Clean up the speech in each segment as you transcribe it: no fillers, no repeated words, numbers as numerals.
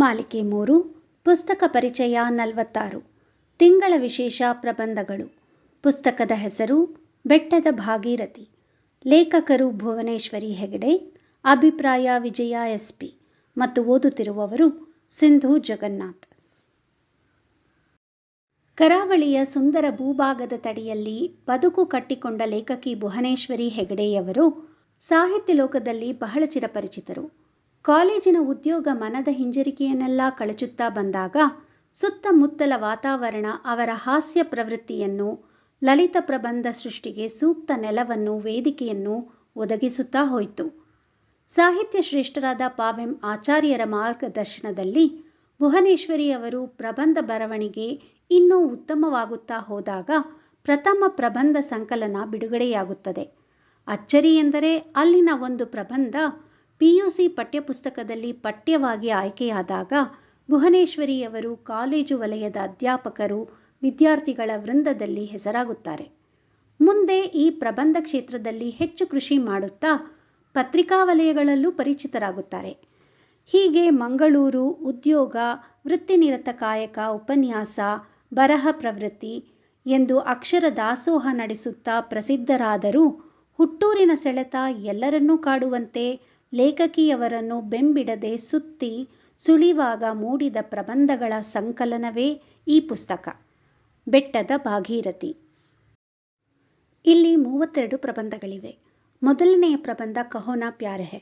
ಮಾಲಿಕೆ 3 ಪುಸ್ತಕ ಪರಿಚಯ 46 ತಿಂಗಳ ವಿಶೇಷ ಪ್ರಬಂಧಗಳು. ಪುಸ್ತಕದ ಹೆಸರು ಬೆಟ್ಟದ ಭಾಗೀರಥಿ. ಲೇಖಕರು ಭುವನೇಶ್ವರಿ ಹೆಗಡೆ. ಅಭಿಪ್ರಾಯ ವಿಜಯ SP ಮತ್ತು ಓದುತ್ತಿರುವವರು ಸಿಂಧು ಜಗನ್ನಾಥ್. ಕರಾವಳಿಯ ಸುಂದರ ಭೂಭಾಗದ ತಡಿಯಲ್ಲಿ ಬದುಕು ಕಟ್ಟಿಕೊಂಡ ಲೇಖಕಿ ಭುವನೇಶ್ವರಿ ಹೆಗಡೆಯವರು ಸಾಹಿತ್ಯ ಲೋಕದಲ್ಲಿ ಬಹಳ ಚಿರಪರಿಚಿತರು. ಕಾಲೇಜಿನ ಉದ್ಯೋಗ ಮನದ ಹಿಂಜರಿಕೆಯನ್ನೆಲ್ಲ ಕಳಚುತ್ತಾ ಬಂದಾಗ ಸುತ್ತಮುತ್ತಲ ವಾತಾವರಣ ಅವರ ಹಾಸ್ಯ ಪ್ರವೃತ್ತಿಯನ್ನು, ಲಲಿತ ಪ್ರಬಂಧ ಸೃಷ್ಟಿಗೆ ಸೂಕ್ತ ನೆಲವನ್ನು, ವೇದಿಕೆಯನ್ನು ಒದಗಿಸುತ್ತಾ ಹೋಯಿತು. ಸಾಹಿತ್ಯ ಶ್ರೇಷ್ಠರಾದ ಪಾವೆಂ ಆಚಾರ್ಯರ ಮಾರ್ಗದರ್ಶನದಲ್ಲಿ ಭುವನೇಶ್ವರಿಯವರು ಪ್ರಬಂಧ ಬರವಣಿಗೆ ಇನ್ನೂ ಉತ್ತಮವಾಗುತ್ತಾ ಹೋದಾಗ ಪ್ರಥಮ ಪ್ರಬಂಧ ಸಂಕಲನ ಬಿಡುಗಡೆಯಾಗುತ್ತದೆ. ಅಚ್ಚರಿ ಎಂದರೆ ಅಲ್ಲಿನ ಒಂದು ಪ್ರಬಂಧ PUC ಪಠ್ಯಪುಸ್ತಕದಲ್ಲಿ ಪಠ್ಯವಾಗಿ ಆಯ್ಕೆಯಾದಾಗ ಭುವನೇಶ್ವರಿಯವರು ಕಾಲೇಜು ವಲಯದ ಅಧ್ಯಾಪಕರು, ವಿದ್ಯಾರ್ಥಿಗಳ ವೃಂದದಲ್ಲಿ ಹೆಸರಾಗುತ್ತಾರೆ. ಮುಂದೆ ಈ ಪ್ರಬಂಧ ಕ್ಷೇತ್ರದಲ್ಲಿ ಹೆಚ್ಚು ಕೃಷಿ ಮಾಡುತ್ತಾ ಪತ್ರಿಕಾ ವಲಯಗಳಲ್ಲೂ ಪರಿಚಿತರಾಗುತ್ತಾರೆ. ಹೀಗೆ ಮಂಗಳೂರು, ಉದ್ಯೋಗ, ವೃತ್ತಿನಿರತ ಕಾಯಕ, ಉಪನ್ಯಾಸ, ಬರಹ ಪ್ರವೃತ್ತಿ ಎಂದು ಅಕ್ಷರ ದಾಸೋಹ ನಡೆಸುತ್ತಾ ಪ್ರಸಿದ್ಧರಾದರೂ ಹುಟ್ಟೂರಿನ ಸೆಳೆತ ಎಲ್ಲರನ್ನೂ ಕಾಡುವಂತೆ ಲೇಖಕಿಯವರನ್ನು ಬೆಂಬಿಡದೆ ಸುತ್ತಿ ಸುಳಿವಾಗ ಮೂಡಿದ ಪ್ರಬಂಧಗಳ ಸಂಕಲನವೇ ಈ ಪುಸ್ತಕ ಬೆಟ್ಟದ ಭಾಗೀರಥಿ. ಇಲ್ಲಿ 32 ಪ್ರಬಂಧಗಳಿವೆ. ಮೊದಲನೆಯ ಪ್ರಬಂಧ ಕಹೋ ನಾ ಪ್ಯಾರ್ ಹೈ.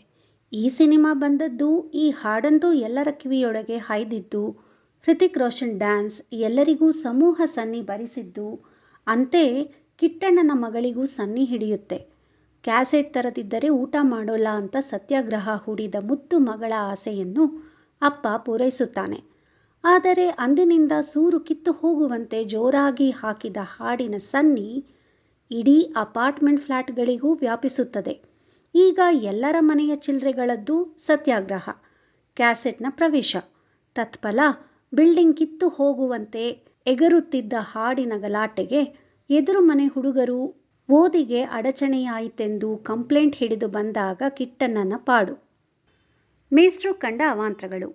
ಈ ಸಿನಿಮಾ ಬಂದದ್ದು, ಈ ಹಾಡಂತೂ ಎಲ್ಲರ ಕಿವಿಯೊಳಗೆ ಹಾಯ್ದಿದ್ದು, ಹೃತಿಕ್ ರೋಷನ್ ಡ್ಯಾನ್ಸ್ ಎಲ್ಲರಿಗೂ ಸಮೂಹ ಸನ್ನಿ ಬರಿಸಿದ್ದು, ಅಂತೆ ಕಿಟ್ಟಣ್ಣನ ಮಗಳಿಗೂ ಸನ್ನಿ ಹಿಡಿಯುತ್ತೆ. ಕ್ಯಾಸೆಟ್ ತರದಿದ್ದರೆ ಊಟ ಮಾಡೋಲ್ಲ ಅಂತ ಸತ್ಯಾಗ್ರಹ ಹೂಡಿದ ಮುದ್ದು ಮಗಳ ಆಸೆಯನ್ನು ಅಪ್ಪ ಪೂರೈಸುತ್ತಾನೆ. ಆದರೆ ಅಂದಿನಿಂದ ಸೂರು ಕಿತ್ತು ಹೋಗುವಂತೆ ಜೋರಾಗಿ ಹಾಕಿದ ಹಾಡಿನ ಸನ್ನಿ ಇಡೀ ಅಪಾರ್ಟ್ಮೆಂಟ್ ಫ್ಲ್ಯಾಟ್ಗಳಿಗೂ ವ್ಯಾಪಿಸುತ್ತದೆ. ಈಗ ಎಲ್ಲರ ಮನೆಯ ಚಿಲ್ಲರೆಗಳದ್ದು ಸತ್ಯಾಗ್ರಹ, ಕ್ಯಾಸೆಟ್ನ ಪ್ರವೇಶ. ತತ್ಫಲ ಬಿಲ್ಡಿಂಗ್ ಕಿತ್ತು ಹೋಗುವಂತೆ ಎಗರುತ್ತಿದ್ದ ಹಾಡಿನ ಗಲಾಟೆಗೆ ಎದುರು ಮನೆ ಹುಡುಗರು ಓದಿಗೆ ಅಡಚಣೆಯಾಯಿತೆಂದು ಕಂಪ್ಲೇಂಟ್ ಹಿಡಿದು ಬಂದಾಗ ಕಿಟ್ಟಣ್ಣನ ಪಾಡು. ಮೇಷ್ಟ್ರು ಕಂಡ ಅವಾಂತರಗಳು.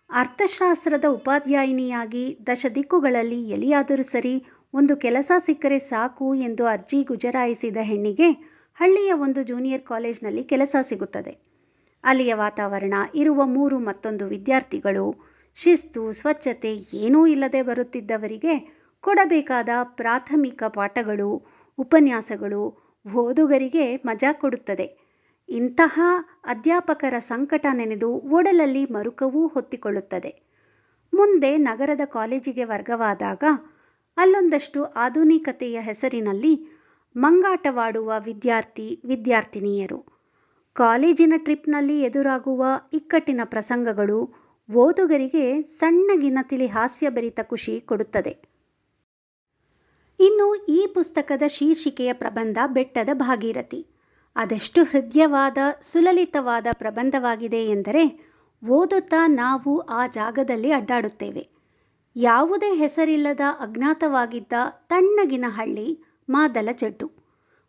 ಅರ್ಥಶಾಸ್ತ್ರದ ಉಪಾಧ್ಯಾಯಿನಿಯಾಗಿ ದಶದಿಕ್ಕುಗಳಲ್ಲಿ ಎಲ್ಲಿಯಾದರೂ ಸರಿ ಒಂದು ಕೆಲಸ ಸಿಕ್ಕರೆ ಸಾಕು ಎಂದು ಅರ್ಜಿ ಗುಜರಾಯಿಸಿದ ಹೆಣ್ಣಿಗೆ ಹಳ್ಳಿಯ ಒಂದು ಜೂನಿಯರ್ ಕಾಲೇಜಿನಲ್ಲಿ ಕೆಲಸ ಸಿಗುತ್ತದೆ. ಅಲ್ಲಿಯ ವಾತಾವರಣ, ಇರುವ 3 ಮತ್ತೊಂದು ವಿದ್ಯಾರ್ಥಿಗಳು, ಶಿಸ್ತು, ಸ್ವಚ್ಛತೆ ಏನೂ ಇಲ್ಲದೆ ಬರುತ್ತಿದ್ದವರಿಗೆ ಕೊಡಬೇಕಾದ ಪ್ರಾಥಮಿಕ ಪಾಠಗಳು, ಉಪನ್ಯಾಸಗಳು ಓದುಗರಿಗೆ ಮಜಾ ಕೊಡುತ್ತದೆ. ಇಂತಹ ಅಧ್ಯಾಪಕರ ಸಂಕಟ ನೆನೆದು ಒಡಲಲ್ಲಿ ಮರುಕವೂ ಹೊತ್ತಿಕೊಳ್ಳುತ್ತದೆ. ಮುಂದೆ ನಗರದ ಕಾಲೇಜಿಗೆ ವರ್ಗವಾದಾಗ ಅಲ್ಲೊಂದಷ್ಟು ಆಧುನಿಕತೆಯ ಹೆಸರಿನಲ್ಲಿ ಮಂಗಾಟವಾಡುವ ವಿದ್ಯಾರ್ಥಿನಿಯರು. ಕಾಲೇಜಿನ ಟ್ರಿಪ್ನಲ್ಲಿ ಎದುರಾಗುವ ಇಕ್ಕಟ್ಟಿನ ಪ್ರಸಂಗಗಳು ಓದುಗರಿಗೆ ಸಣ್ಣಗಿನ ತಿಳಿ ಹಾಸ್ಯಭರಿತ ಖುಷಿ ಕೊಡುತ್ತದೆ. ಇನ್ನು ಈ ಪುಸ್ತಕದ ಶೀರ್ಷಿಕೆಯ ಪ್ರಬಂಧ ಬೆಟ್ಟದ ಭಾಗೀರಥಿ. ಅದೆಷ್ಟು ಹೃದ್ಯವಾದ, ಸುಲಲಿತವಾದ ಪ್ರಬಂಧವಾಗಿದೆ ಎಂದರೆ ಓದುತ್ತಾ ನಾವು ಆ ಜಾಗದಲ್ಲಿ ಅಡ್ಡಾಡುತ್ತೇವೆ. ಯಾವುದೇ ಹೆಸರಿಲ್ಲದ ಅಜ್ಞಾತವಾಗಿದ್ದ ತಣ್ಣಗಿನ ಹಳ್ಳಿ ಮಾದಲಜಡ್ಡು.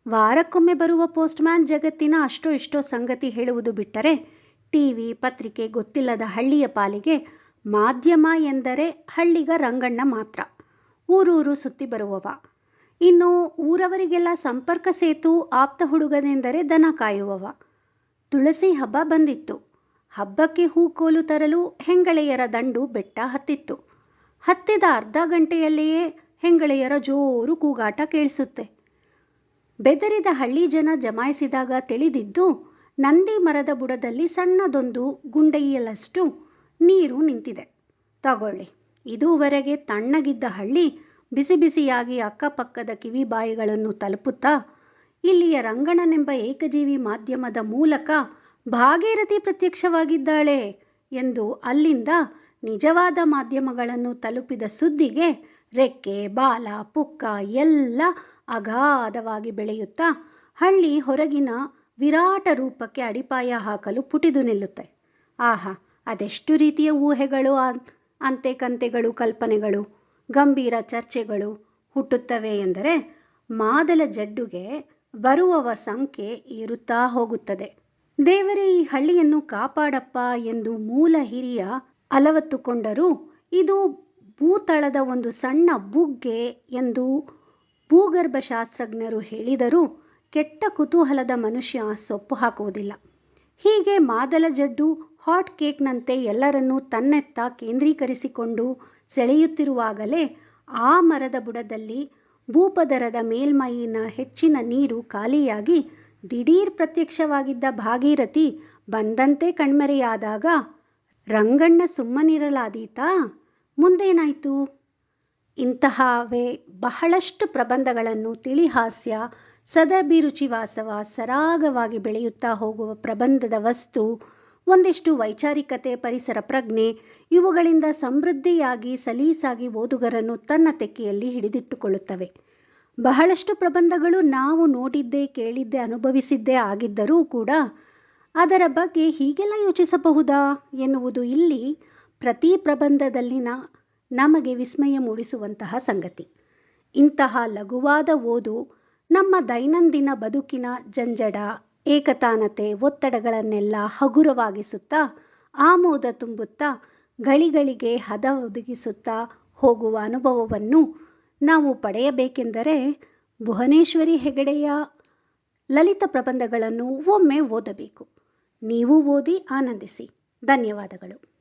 ವಾರಕ್ಕೊಮ್ಮೆ ಬರುವ ಪೋಸ್ಟ್ಮ್ಯಾನ್ ಜಗತ್ತಿನ ಅಷ್ಟೋ ಇಷ್ಟೋ ಸಂಗತಿ ಹೇಳುವುದು ಬಿಟ್ಟರೆ TV, ಪತ್ರಿಕೆ ಗೊತ್ತಿಲ್ಲದ ಹಳ್ಳಿಯ ಪಾಲಿಗೆ ಮಾಧ್ಯಮ ಎಂದರೆ ಹಳ್ಳಿಗ ರಂಗಣ್ಣ ಮಾತ್ರ, ಊರೂರು ಸುತ್ತಿ ಬರುವವ. ಇನ್ನು ಊರವರಿಗೆಲ್ಲ ಸಂಪರ್ಕ ಸೇತು ಆಪ್ತ ಹುಡುಗನೆಂದರೆ ದನ ಕಾಯುವವ. ತುಳಸಿ ಹಬ್ಬ ಬಂದಿತ್ತು. ಹಬ್ಬಕ್ಕೆ ಹೂಕೋಲು ತರಲು ಹೆಂಗಳೆಯರ ದಂಡು ಬೆಟ್ಟ ಹತ್ತಿತ್ತು. ಹತ್ತಿದ ಅರ್ಧ ಗಂಟೆಯಲ್ಲಿಯೇ ಹೆಂಗಳೆಯರ ಜೋರು ಕೂಗಾಟ ಕೇಳಿಸುತ್ತೆ. ಬೆದರಿದ ಹಳ್ಳಿ ಜನ ಜಮಾಯಿಸಿದಾಗ ತಿಳಿದಿದ್ದು, ನಂದಿ ಮರದ ಬುಡದಲ್ಲಿ ಸಣ್ಣದೊಂದು ಗುಂಡೆಯಲಷ್ಟು ನೀರು ನಿಂತಿದೆ. ತಗೊಳ್ಳಿ, ಇದುವರೆಗೆ ತಣ್ಣಗಿದ್ದ ಹಳ್ಳಿ ಬಿಸಿ ಬಿಸಿಯಾಗಿ ಅಕ್ಕಪಕ್ಕದ ಕಿವಿಬಾಯಿಗಳನ್ನು ತಲುಪುತ್ತಾ ಇಲ್ಲಿಯ ರಂಗಣ್ಣನೆಂಬ ಏಕಜೀವಿ ಮಾಧ್ಯಮದ ಮೂಲಕ ಭಾಗೀರಥಿ ಪ್ರತ್ಯಕ್ಷವಾಗಿದ್ದಾಳೆ ಎಂದು ಅಲ್ಲಿಂದ ನಿಜವಾದ ಮಾಧ್ಯಮಗಳನ್ನು ತಲುಪಿದ ಸುದ್ದಿಗೆ ರೆಕ್ಕೆ, ಬಾಲ, ಪುಕ್ಕ ಎಲ್ಲ ಅಗಾಧವಾಗಿ ಬೆಳೆಯುತ್ತಾ ಹಳ್ಳಿ ಹೊರಗಿನ ವಿರಾಟ ರೂಪಕ್ಕೆ ಅಡಿಪಾಯ ಹಾಕಲು ಪುಟಿದು ನಿಲ್ಲುತ್ತೆ. ಆಹಾ, ಅದೆಷ್ಟು ರೀತಿಯ ಊಹೆಗಳು, ಅಂತೆ ಕಂತೆಗಳು, ಕಲ್ಪನೆಗಳು, ಗಂಭೀರ ಚರ್ಚೆಗಳು ಹುಟ್ಟುತ್ತವೆ ಎಂದರೆ ಮಾದಲಜಡ್ಡುಗೆ ಬರುವವ ಸಂಖ್ಯೆ ಏರುತ್ತಾ ಹೋಗುತ್ತದೆ. ದೇವರೇ ಈ ಹಳ್ಳಿಯನ್ನು ಕಾಪಾಡಪ್ಪ ಎಂದು ಮೂಲ ಹಿರಿಯ ಅಲವತ್ತುಕೊಂಡರೂ ಇದು ಭೂತಳದ ಒಂದು ಸಣ್ಣ ಬುಗ್ಗೆ ಎಂದು ಭೂಗರ್ಭಶಾಸ್ತ್ರಜ್ಞರು ಹೇಳಿದರೂ ಕೆಟ್ಟ ಕುತೂಹಲದ ಮನುಷ್ಯ ಸೊಪ್ಪು ಹಾಕುವುದಿಲ್ಲ. ಹೀಗೆ ಮಾದಲ ಜಡ್ಡು ಹಾಟ್ ಕೇಕ್ನಂತೆ ಎಲ್ಲರನ್ನೂ ತನ್ನೆತ್ತ ಕೇಂದ್ರೀಕರಿಸಿಕೊಂಡು ಸೆಳೆಯುತ್ತಿರುವಾಗಲೇ ಆ ಮರದ ಬುಡದಲ್ಲಿ ಭೂಪದರದ ಮೇಲ್ಮೈಯಿನ ಹೆಚ್ಚಿನ ನೀರು ಖಾಲಿಯಾಗಿ ದಿಢೀರ್ ಪ್ರತ್ಯಕ್ಷವಾಗಿದ್ದ ಭಾಗೀರಥಿ ಬಂದಂತೆ ಕಣ್ಮರೆಯಾದಾಗ ರಂಗಣ್ಣ ಸುಮ್ಮನಿರಲಾದೀತಾ? ಮುಂದೇನಾಯಿತು? ಇಂತಹವೇ ಬಹಳಷ್ಟು ಪ್ರಬಂಧಗಳನ್ನು ತಿಳಿಹಾಸ್ಯ, ಸದಭಿರುಚಿವಾಸವ, ಸರಾಗವಾಗಿ ಬೆಳೆಯುತ್ತಾ ಹೋಗುವ ಪ್ರಬಂಧದ ವಸ್ತು, ಒಂದಿಷ್ಟು ವೈಚಾರಿಕತೆ, ಪರಿಸರ ಪ್ರಜ್ಞೆ ಇವುಗಳಿಂದ ಸಮೃದ್ಧಿಯಾಗಿ ಸಲೀಸಾಗಿ ಓದುಗರನ್ನು ತನ್ನ ತೆಕ್ಕೆಯಲ್ಲಿ ಹಿಡಿದಿಟ್ಟುಕೊಳ್ಳುತ್ತವೆ. ಬಹಳಷ್ಟು ಪ್ರಬಂಧಗಳು ನಾವು ನೋಡಿದ್ದೇ, ಕೇಳಿದ್ದೇ, ಅನುಭವಿಸಿದ್ದೇ ಆಗಿದ್ದರೂ ಕೂಡ ಅದರ ಬಗ್ಗೆ ಹೀಗೆಲ್ಲ ಯೋಚಿಸಬಹುದಾ ಎನ್ನುವುದು ಇಲ್ಲಿ ಪ್ರತಿ ಪ್ರಬಂಧದಲ್ಲಿನ ನಮಗೆ ವಿಸ್ಮಯ ಮೂಡಿಸುವಂತಹ ಸಂಗತಿ. ಇಂತಹ ಲಘುವಾದ ಓದು ನಮ್ಮ ದೈನಂದಿನ ಬದುಕಿನ ಜಂಜಡ, ಏಕತಾನತೆ, ಒತ್ತಡಗಳನ್ನೆಲ್ಲ ಹಗುರವಾಗಿಸುತ್ತಾ, ಆಮೋದ ತುಂಬುತ್ತಾ, ಗಳಿಗಳಿಗೆ ಹದ ಒದಗಿಸುತ್ತಾ ಹೋಗುವ ಅನುಭವವನ್ನು ನಾವು ಪಡೆಯಬೇಕೆಂದರೆ ಭುವನೇಶ್ವರಿ ಹೆಗಡೆಯ ಲಲಿತ ಪ್ರಬಂಧಗಳನ್ನು ಒಮ್ಮೆ ಓದಬೇಕು. ನೀವು ಓದಿ ಆನಂದಿಸಿ. ಧನ್ಯವಾದಗಳು.